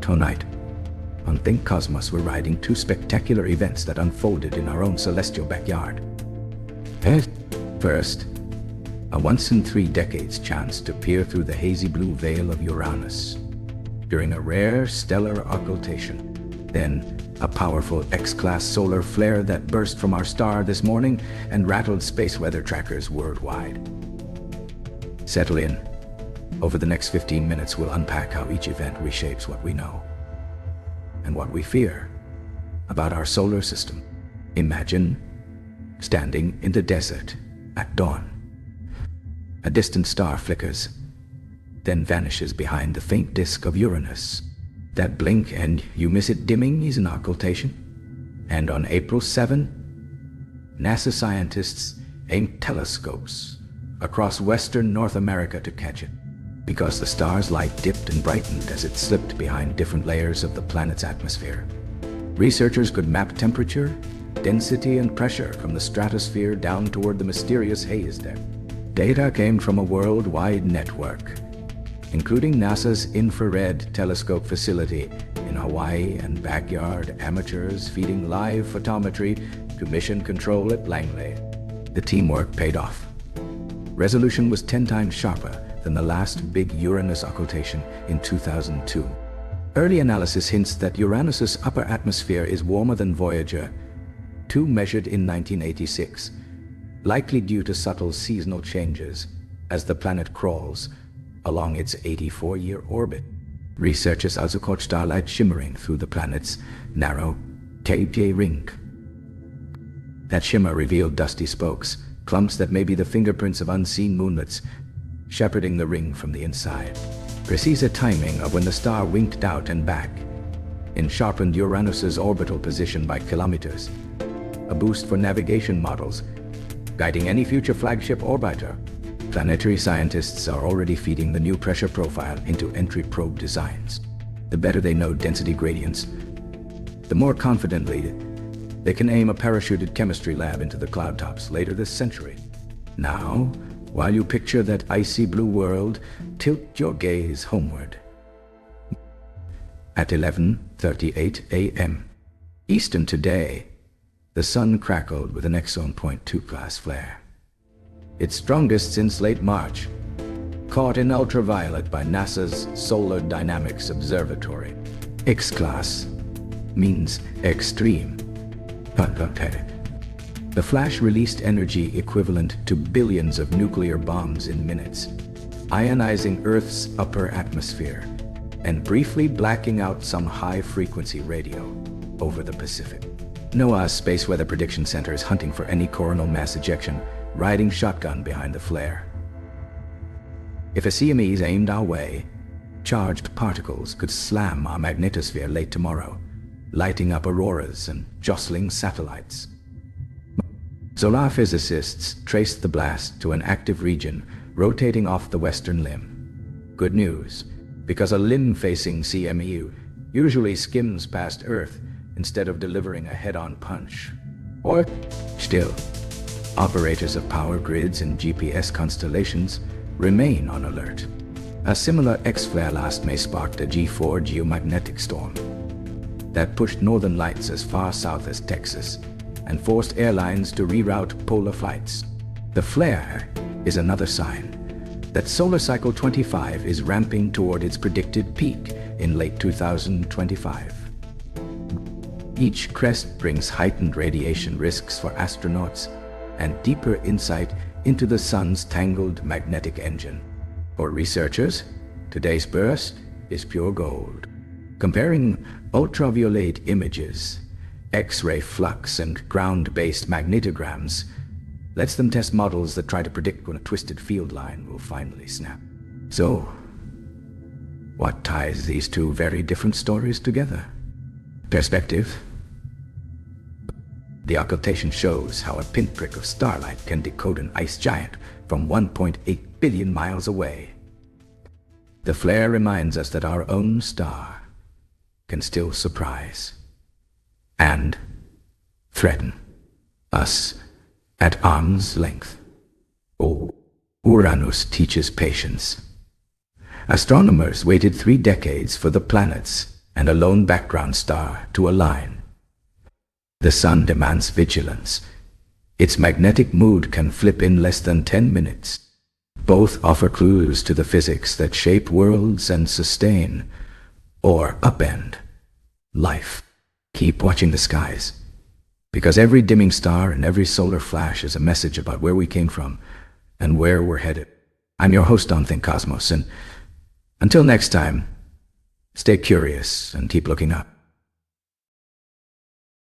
Tonight, on Think Cosmos, we're riding two spectacular events that unfolded in our own celestial backyard. First, a once-in-3 decades chance to peer through the hazy blue veil of Uranus during a rare stellar occultation. Then, a powerful X-class solar flare that burst from our star this morning and rattled space weather trackers worldwide. Settle in. Over the next 15 minutes, we'll unpack how each event reshapes what we know and what we fear about our solar system. Imagine standing in the desert at dawn. A distant star flickers, then vanishes behind the faint disk of Uranus. That blink and you miss it dimming is an occultation. And on April 7, NASA scientists aimed telescopes across western North America to catch it, because the star's light dipped and brightened as it slipped behind different layers of the planet's atmosphere. Researchers could map temperature, density, and pressure from the stratosphere down toward the mysterious haze there. Data came from a worldwide network, including NASA's infrared telescope facility in Hawaii and backyard amateurs feeding live photometry to mission control at Langley. The teamwork paid off. Resolution was 10 times sharper than the last big Uranus occultation in 2002. Early analysis hints that Uranus's upper atmosphere is warmer than Voyager 2 measured in 1986, likely due to subtle seasonal changes as the planet crawls along its 84-year orbit. Researchers also caught starlight shimmering through the planet's narrow Kuiper ring. That shimmer revealed dusty spokes, clumps that may be the fingerprints of unseen moonlets, shepherding the ring from the inside. Precise timing of when the star winked out and back and sharpened Uranus's orbital position by kilometers. A boost for navigation models, guiding any future flagship orbiter. Planetary scientists are already feeding the new pressure profile into entry probe designs. The better they know density gradients, the more confidently they can aim a parachuted chemistry lab into the cloud tops later this century. Now, while you picture that icy blue world, tilt your gaze homeward. At 11:38 a.m. Eastern today, the sun crackled with an Exxon .2 class flare. Its strongest since late March, caught in ultraviolet by NASA's Solar Dynamics Observatory. X-class means extreme. The flash released energy equivalent to billions of nuclear bombs in minutes, ionizing Earth's upper atmosphere and briefly blacking out some high-frequency radio over the Pacific. NOAA's Space Weather Prediction Center is hunting for any coronal mass ejection, riding shotgun behind the flare. If a CME is aimed our way, charged particles could slam our magnetosphere late tomorrow, lighting up auroras and jostling satellites. Solar physicists traced the blast to an active region rotating off the western limb. Good news, because a limb-facing CME usually skims past Earth instead of delivering a head-on punch. Or, still, operators of power grids and GPS constellations remain on alert. A similar X-flare last May sparked a G4 geomagnetic storm that pushed northern lights as far south as Texas and forced airlines to reroute polar flights. The flare is another sign that solar cycle 25 is ramping toward its predicted peak in late 2025. Each crest brings heightened radiation risks for astronauts and deeper insight into the sun's tangled magnetic engine. For researchers, today's burst is pure gold. Comparing ultraviolet images, X-ray flux, and ground-based magnetograms lets them test models that try to predict when a twisted field line will finally snap. So, what ties these two very different stories together? Perspective. The occultation shows how a pinprick of starlight can decode an ice giant from 1.8 billion miles away. The flare reminds us that our own star can still surprise and threaten us at arm's length. Oh, Uranus teaches patience. Astronomers waited 3 decades for the planet's and a lone background star to align. The sun demands vigilance. Its magnetic mood can flip in less than 10 minutes. Both offer clues to the physics that shape worlds and sustain, or upend, life. Keep watching the skies, because every dimming star and every solar flash is a message about where we came from and where we're headed. I'm your host on Think Cosmos, and until next time, stay curious and keep looking up.